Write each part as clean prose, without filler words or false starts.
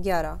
11।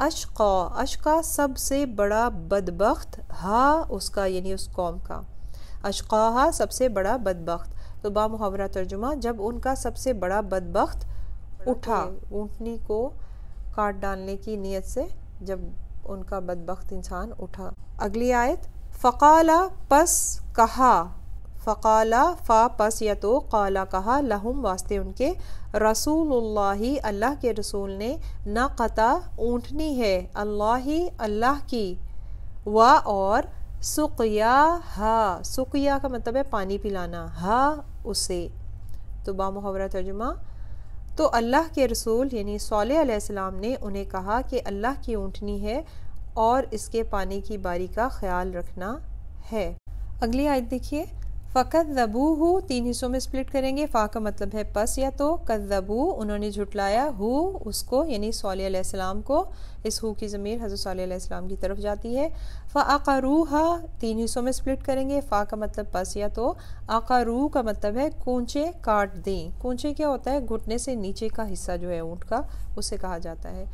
اشقا، اشقا سب سے بڑا بدبخت، ہا اس کا یعنی اس قوم کا، اشقاہا سب سے بڑا بدبخت۔ تو با محاورہ ترجمہ، جب ان کا سب سے بڑا بدبخت اٹھا، اونٹنی کو کاٹ ڈالنے کی نیت سے جب ان کا بدبخت انسان اٹھا۔ اگلی آیت، فقالا پس کہا، فقالا فا پس یا تو قالا کہا، لہم واسطے ان کے، رسول اللہ اللہ کے رسول نے، ناقتا اونٹنی ہے، اللہ اللہ کی، و اور سقیا ہا، سقیا کا مطلب ہے پانی پلانا، ہا اسے۔ تو با محاورہ ترجمہ، تو اللہ کے رسول یعنی صالح علیہ السلام نے انہیں کہا کہ اللہ کی اونٹنی ہے اور اس کے پانی کی باری کا خیال رکھنا ہے۔ اگلی آیت دیکھیے، فَكَذَّبُوهُ تین حصوں میں سپلٹ کریں گے، فا کا مطلب ہے پس یا تو، کذبو انہوں نے جھٹلایا، ہو اس کو یعنی صالح علیہ السلام کو، اس ہو کی ضمیر حضرت صالح علیہ السلام کی طرف جاتی ہے۔ فَعَقَرُوهَا تین حصوں میں سپلٹ کریں گے، فا کا مطلب پس یا تو، عقرو کا مطلب ہے کونچے کاٹ دیں۔ کونچے کیا ہوتا ہے؟ گھٹنے سے نیچے کا حصہ جو ہے اونٹ کا، اسے کہا جاتا ہے۔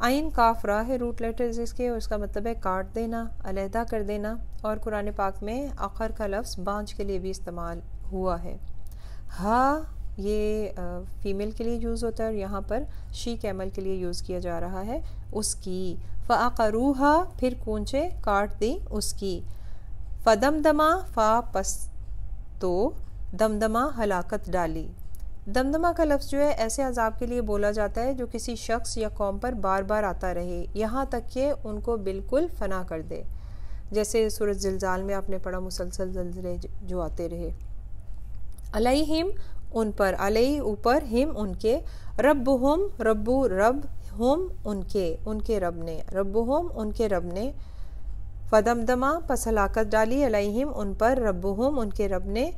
عین کاف را ہے روٹ لیٹرز اس کے، اور اس کا مطلب ہے کاٹ دینا، علیحدہ کر دینا، اور قرآن پاک میں عقر کا لفظ بانجھ کے لیے بھی استعمال ہوا ہے۔ ہا یہ فیمیل کے لیے یوز ہوتا ہے اور یہاں پر شی کیمل کے لیے یوز کیا جا رہا ہے، اس کی۔ فَعَقَرُوهَا پھر کونچے کاٹ دیں اس کی۔ فَدَمْدَمَا فا پس تو، دمدمہ ہلاکت ڈالی۔ دمدمہ کا لفظ جو ہے ایسے عذاب کے لیے بولا جاتا ہے جو کسی شخص یا قوم پر بار بار آتا رہے یہاں تک کہ ان کو بالکل فنا کر دے، جیسے سورۃ زلزال میں آپ نے پڑھا مسلسل زلزلے جو آتے رہے۔ علیہم ان پر، علیہ اوپر، ہم ان کے، ربہم ربو رب، ہم ان کے رب نے، ربہم ان کے رب نے، فدمدمہ پس ہلاکت ڈالی، علیہم ان پر، ربہم ان کے رب نے،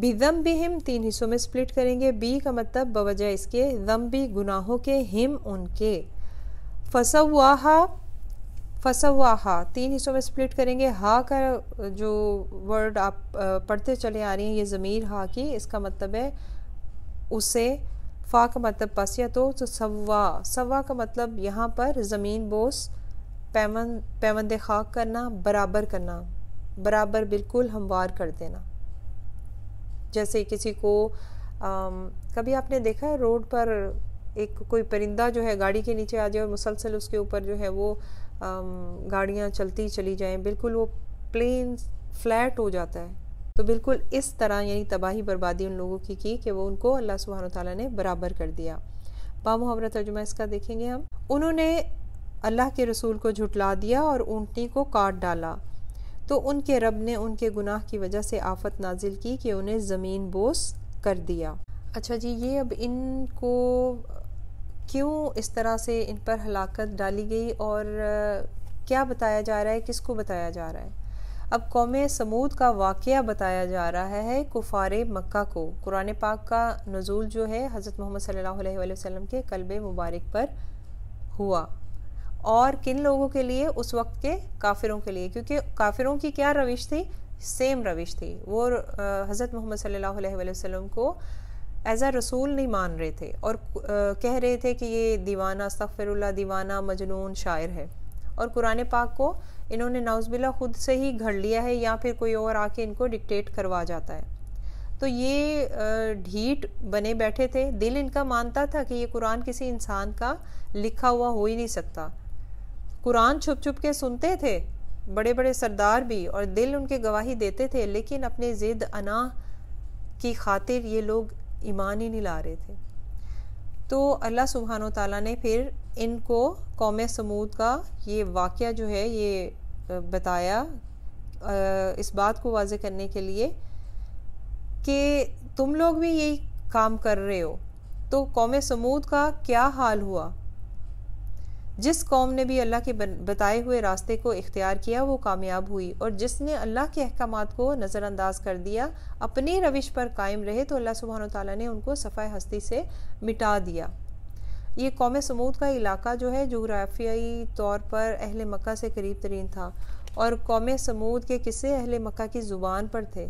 بذنبہم تین حصوں میں سپلٹ کریں گے، بی کا مطلب بوجہ اس کے، ذنبی گناہوں کے، ہم ان کے، فسواہا تین حصوں میں سپلٹ کریں گے، ہا کا جو ورڈ آپ پڑھتے چلے آ رہی ہیں یہ ضمیر ہا کی، اس کا مطلب ہے اسے، فا کا مطلب پس یا تو سوا کا مطلب یہاں پر زمین بوس، پیوند خاک کرنا، برابر کرنا، برابر بالکل ہموار کر دینا۔ جیسے کسی کو کبھی آپ نے دیکھا ہے روڈ پر ایک کوئی پرندہ جو ہے گاڑی کے نیچے آ جائے اور مسلسل اس کے اوپر جو ہے وہ گاڑیاں چلتی چلی جائیں، بالکل وہ پلین فلیٹ ہو جاتا ہے، تو بالکل اس طرح یعنی تباہی بربادی ان لوگوں کی کہ وہ ان کو اللہ سبحانہ وتعالیٰ نے برابر کر دیا۔ با محاورہ ترجمہ اس کا دیکھیں گے ہم، انہوں نے اللہ کے رسول کو جھٹلا دیا اور اونٹنی کو کاٹ ڈالا، تو ان کے رب نے ان کے گناہ کی وجہ سے آفت نازل کی کہ انہیں زمین بوس کر دیا۔ اچھا جی، یہ اب ان کو کیوں اس طرح سے ان پر ہلاکت ڈالی گئی اور کیا بتایا جا رہا ہے، کس کو بتایا جا رہا ہے؟ اب قوم سمود کا واقعہ بتایا جا رہا ہے کفار مکہ کو۔ قرآن پاک کا نزول جو ہے حضرت محمد صلی اللہ علیہ وآلہ وسلم کے قلب مبارک پر ہوا، اور کن لوگوں کے لیے؟ اس وقت کے کافروں کے لیے، کیونکہ کافروں کی کیا روش تھی؟ سیم روش تھی، وہ حضرت محمد صلی اللہ علیہ وآلہ وسلم کو ایز اے رسول نہیں مان رہے تھے اور کہہ رہے تھے کہ یہ دیوانہ، استغفر اللہ، دیوانہ، مجنون، شاعر ہے، اور قرآن پاک کو انہوں نے نعوذ باللہ خود سے ہی گھڑ لیا ہے یا پھر کوئی اور آ کے ان کو ڈکٹیٹ کروا جاتا ہے۔ تو یہ ڈھیٹ بنے بیٹھے تھے، دل ان کا مانتا تھا کہ یہ قرآن کسی انسان کا لکھا ہوا ہو ہی نہیں سکتا۔ قرآن چھپ چھپ کے سنتے تھے بڑے بڑے سردار بھی، اور دل ان کے گواہی دیتے تھے، لیکن اپنے ضد انا کی خاطر یہ لوگ ایمان ہی نہیں لا رہے تھے۔ تو اللہ سبحانہ و تعالیٰ نے پھر ان کو قوم سمود کا یہ واقعہ جو ہے یہ بتایا اس بات کو واضح کرنے کے لیے کہ تم لوگ بھی یہی کام کر رہے ہو۔ تو قوم سمود کا کیا حال ہوا؟ جس قوم نے بھی اللہ کے بتائے ہوئے راستے کو اختیار کیا وہ کامیاب ہوئی، اور جس نے اللہ کے احکامات کو نظر انداز کر دیا، اپنی روش پر قائم رہے، تو اللہ سبحانہ وتعالیٰ نے ان کو صفحہ ہستی سے مٹا دیا۔ یہ قوم سمود کا علاقہ جو ہے جغرافیائی طور پر اہل مکہ سے قریب ترین تھا، اور قوم سمود کے قصے اہل مکہ کی زبان پر تھے،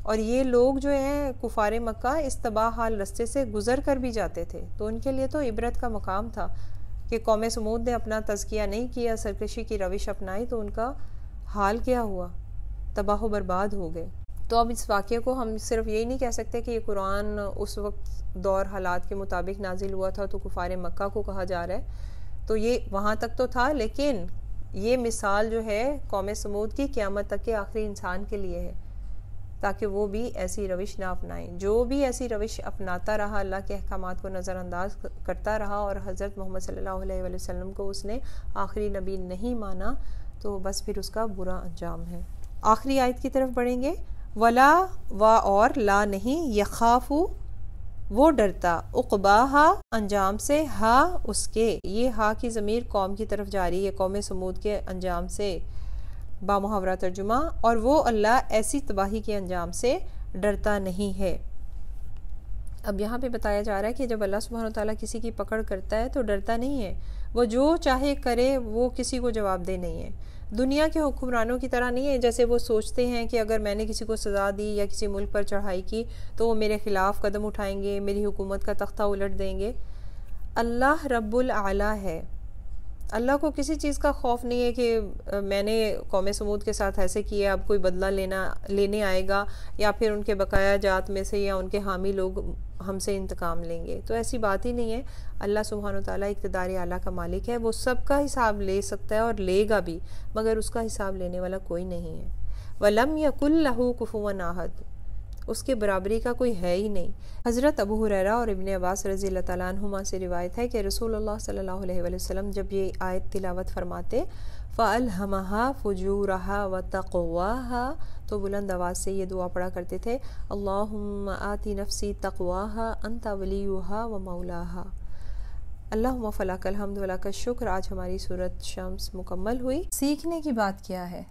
اور یہ لوگ جو ہیں کفار مکہ اس تباہ حال رستے سے گزر کر بھی جاتے تھے، تو ان کے لیے تو عبرت کا مقام تھا کہ قوم سمود نے اپنا تزکیہ نہیں کیا، سرکشی کی روش اپنائی، تو ان کا حال کیا ہوا؟ تباہ و برباد ہو گئے۔ تو اب اس واقعے کو ہم صرف یہی نہیں کہہ سکتے کہ یہ قرآن اس وقت دور حالات کے مطابق نازل ہوا تھا تو کفار مکہ کو کہا جا رہا ہے، تو یہ وہاں تک تو تھا، لیکن یہ مثال جو ہے قوم سمود کی قیامت تک کے آخری انسان کے لیے ہے، تاکہ وہ بھی ایسی روش نہ اپنائیں۔ جو بھی ایسی روش اپناتا رہا، اللہ کے احکامات کو نظر انداز کرتا رہا اور حضرت محمد صلی اللہ علیہ وآلہ وسلم کو اس نے آخری نبی نہیں مانا، تو بس پھر اس کا برا انجام ہے۔ آخری آیت کی طرف بڑھیں گے۔ ولا و اور لا نہیں، یخاف وہ ڈرتا، عقباہا انجام سے، ہا اس کے، یہ ہا کی ضمیر قوم کی طرف جاری ہے، قوم سمود کے انجام سے، با محاورہ ترجمہ، اور وہ اللہ ایسی تباہی کے انجام سے ڈرتا نہیں ہے۔ اب یہاں پہ بتایا جا رہا ہے کہ جب اللہ سبحانہ وتعالیٰ کسی کی پکڑ کرتا ہے تو ڈرتا نہیں ہے، وہ جو چاہے کرے، وہ کسی کو جواب دہ نہیں ہے۔ دنیا کے حکمرانوں کی طرح نہیں ہے، جیسے وہ سوچتے ہیں کہ اگر میں نے کسی کو سزا دی یا کسی ملک پر چڑھائی کی تو وہ میرے خلاف قدم اٹھائیں گے، میری حکومت کا تختہ الٹ دیں گے۔ اللہ رب العلیٰ ہے، اللہ کو کسی چیز کا خوف نہیں ہے کہ میں نے قوم سمود کے ساتھ ایسے کیا، اب کوئی بدلہ لینے آئے گا، یا پھر ان کے بقایا جات میں سے یا ان کے حامی لوگ ہم سے انتقام لیں گے، تو ایسی بات ہی نہیں ہے۔ اللہ سبحانہ وتعالیٰ اقتدار اعلیٰ کا مالک ہے، وہ سب کا حساب لے سکتا ہے اور لے گا بھی، مگر اس کا حساب لینے والا کوئی نہیں ہے۔ وَلَمْ يَكُنْ لَهُ كُفُوًا أَحَدٌ، اس کے برابری کا کوئی ہے ہی نہیں۔ حضرت ابو ہریرہ اور ابن عباس رضی اللہ تعالیٰ عنہما سے روایت ہے کہ رسول اللہ صلی اللہ علیہ وآلہ وسلم جب یہ آیت تلاوت فرماتے فَأَلْهَمَهَا فُجُورَهَا وَتَقْوَاهَا، تو بلند آواز سے یہ دعا پڑھا کرتے تھے، اللہم آتی نفسی تقواها انت ولیها ومولاها، اللہم فلک الحمد ولک الشکر۔ آج ہماری سورۃ شمس مکمل ہوئی۔ سیکھنے کی بات کیا ہے؟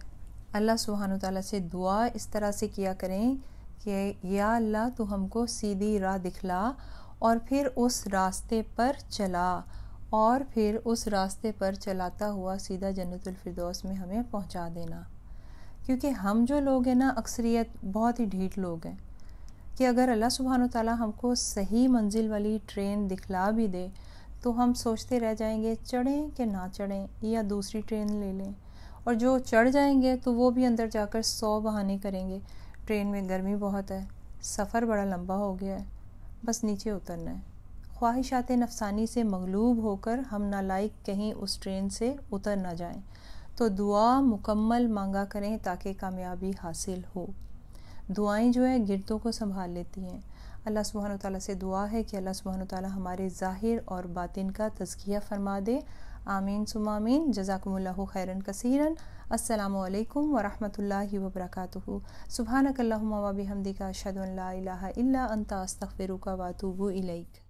اللہ سبحانہ وتعالیٰ سے دعا اس طرح سے کیا کریں کہ یا اللہ تو ہم کو سیدھی راہ دکھلا، اور پھر اس راستے پر چلا، اور پھر اس راستے پر چلاتا ہوا سیدھا جنت الفردوس میں ہمیں پہنچا دینا۔ کیونکہ ہم جو لوگ ہیں نا، اکثریت بہت ہی ڈھیٹ لوگ ہیں، کہ اگر اللہ سبحانہ وتعالیٰ ہم کو صحیح منزل والی ٹرین دکھلا بھی دے تو ہم سوچتے رہ جائیں گے چڑھیں کہ نہ چڑھیں، یا دوسری ٹرین لے لیں، اور جو چڑھ جائیں گے تو وہ بھی اندر جا کر 100 بہانے کریں گے، ٹرین میں گرمی بہت ہے، سفر بڑا لمبا ہو گیا ہے، بس نیچے اترنا ہے۔ خواہشات نفسانی سے مغلوب ہو کر ہم نالائق کہیں اس ٹرین سے اتر نہ جائیں، تو دعا مکمل مانگا کریں تاکہ کامیابی حاصل ہو۔ دعائیں جو ہے گردوں کو سنبھال لیتی ہیں۔ اللہ سبحانہ وتعالیٰ سے دعا ہے کہ اللہ سبحانہ وتعالیٰ ہمارے ظاہر اور باطن کا تزکیہ فرما دے۔ آمین ثم آمین۔ جزاکم اللہ خیراً کثیراً۔ السلام علیکم ورحمۃ اللہ وبرکاتہ۔ سبحانک اللہم و بحمدک، اشہد ان لا الہ الا انت، استغفرک و اتوب الیک۔